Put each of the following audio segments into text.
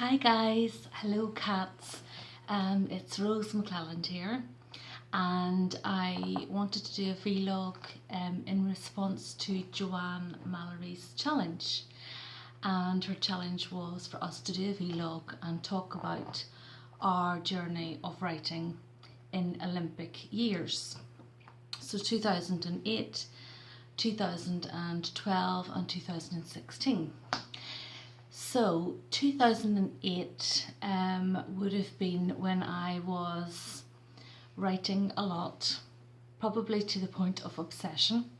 Hi guys, hello cats. It's Rose McClelland here, and I wanted to do a vlog in response to Joanne Mallory's challenge. And her challenge was for us to do a vlog and talk about our journey of writing in Olympic years. So 2008, 2012 and 2016. So 2008 would have been when I was writing a lot, probably to the point of obsession.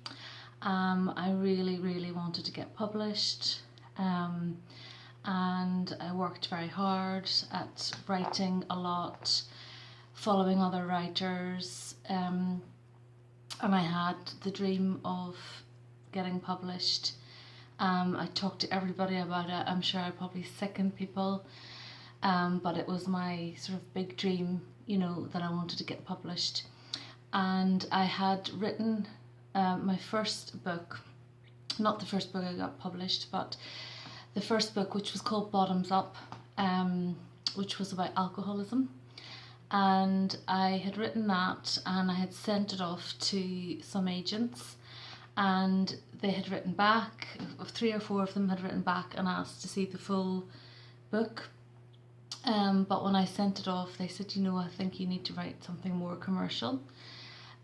I really wanted to get published, and I worked very hard at writing a lot, following other writers, and I had the dream of getting published. I talked to everybody about it. I'm sure I probably sickened people, but it was my sort of big dream, that I wanted to get published. And I had written my first book, not the first book I got published, but the first book, which was called Bottoms Up, which was about alcoholism. And I had written that and I had sent it off to some agents, and they had written back, 3 or 4 of them had written back and asked to see the full book. But when I sent it off, they said, I think you need to write something more commercial.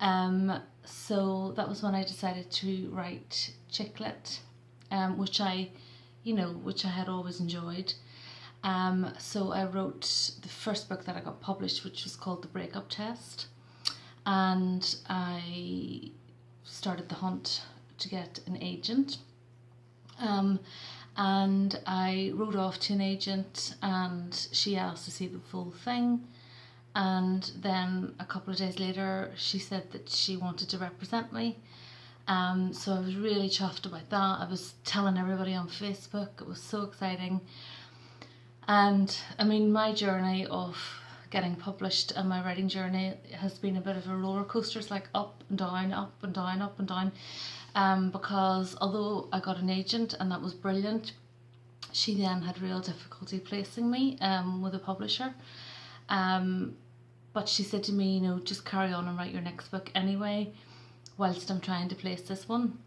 So that was when I decided to write chick lit, which I had always enjoyed. So I wrote the first book that I got published, which was called The Breakup Test, and I started the hunt to get an agent, and I wrote off to an agent and she asked to see the full thing, and then a couple of days later she said that she wanted to represent me. So I was really chuffed about that. I was telling everybody on Facebook. It was so exciting. And I mean, my journey of getting published and my writing journey has been a bit of a roller coaster. It's like up and down, up and down, up and down. Because although I got an agent and that was brilliant, she then had real difficulty placing me with a publisher. But she said to me, just carry on and write your next book anyway, whilst I'm trying to place this one.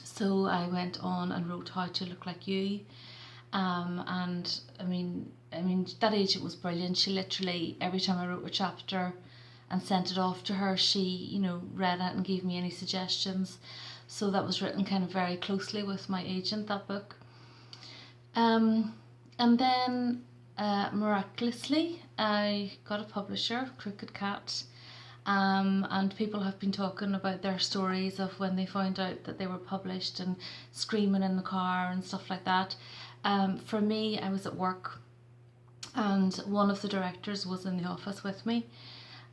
So I went on and wrote How to Look Like You. And I mean that agent was brilliant. She literally, every time I wrote a chapter and sent it off to her, she read it and gave me any suggestions. So that was written kind of very closely with my agent, that book. And then miraculously I got a publisher, Crooked Cat, and people have been talking about their stories of when they found out that they were published and screaming in the car and stuff like that. For me, I was at work and one of the directors was in the office with me,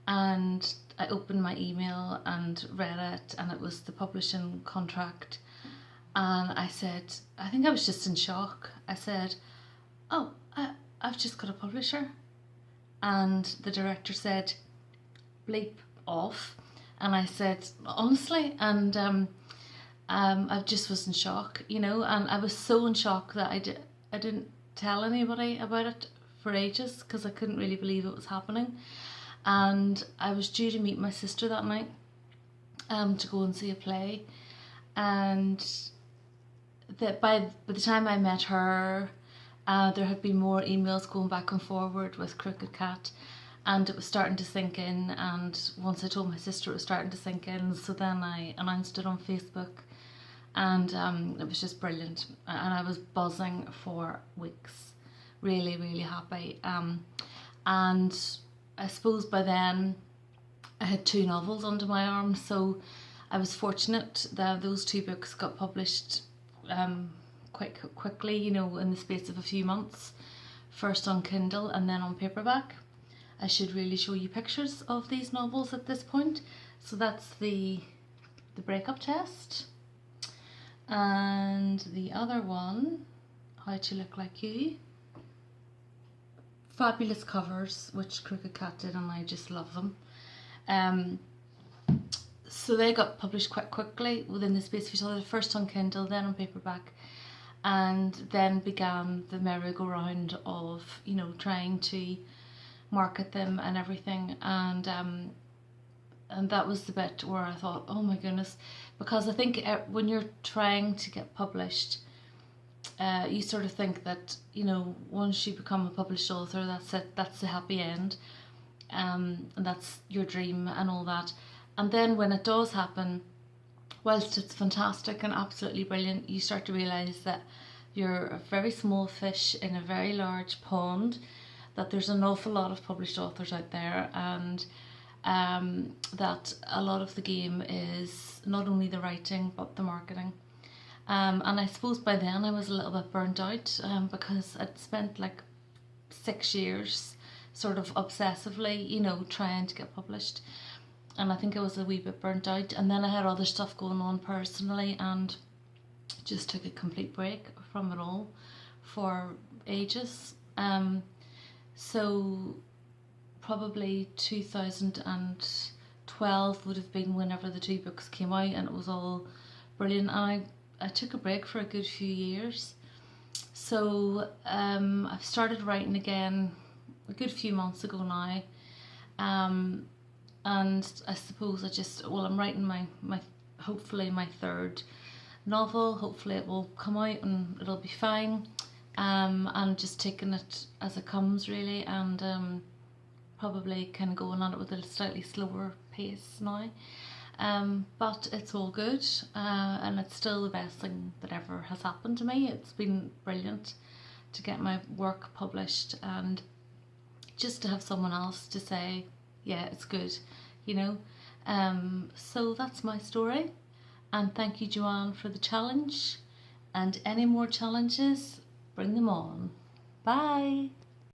and I opened my email and read it, and it was the publishing contract, and I said, I think I was just in shock. I said, oh, I've just got a publisher. And the director said, bleep off. And I said, honestly? And I just was in shock, and I was so in shock that I didn't tell anybody about it for ages, because I couldn't really believe it was happening. And I was due to meet my sister that night to go and see a play, and that by the time I met her, there had been more emails going back and forward with Crooked Cat, and it was starting to sink in, and once I told my sister, it was starting to sink in, so then I announced it on Facebook. And it was just brilliant, and I was buzzing for weeks, really happy. And I suppose by then I had 2 novels under my arm, so I was fortunate that those 2 books got published quite quickly, in the space of a few months, first on Kindle and then on paperback. I should really show you pictures of these novels at this point. So that's the Breakup Test. And the other one, How to Look Like You. Fabulous covers, which Crooked Cat did, and I just love them. So they got published quite quickly within the space of each other, first on Kindle, then on paperback. and then began the merry-go-round of, you know, trying to market them and everything, and that was the bit where I thought, oh my goodness, because I think when you're trying to get published, you sort of think that, you know, once you become a published author, that's it, that's the happy end, and that's your dream and all that. And then when it does happen, whilst it's fantastic and absolutely brilliant, you start to realise that you're a very small fish in a very large pond, that there's an awful lot of published authors out there, and that a lot of the game is not only the writing but the marketing. And I suppose by then I was a little bit burnt out, because I'd spent like 6 years sort of obsessively, you know, trying to get published. And I think I was a wee bit burnt out. And then I had other stuff going on personally and just took a complete break from it all for ages. So probably 2012 would have been whenever the 2 books came out, and it was all brilliant. And I took a break for a good few years. So I've started writing again a good few months ago now. And I suppose I'm writing my hopefully my 3rd novel. Hopefully it will come out and it'll be fine. And just taking it as it comes really, and probably kind of going on it with a slightly slower pace now. But it's all good, and it's still the best thing that ever has happened to me. It's been brilliant to get my work published and just to have someone else to say, yeah, it's good, you know. So that's my story, and thank you, Joanne, for the challenge, and any more challenges, bring them on. Bye.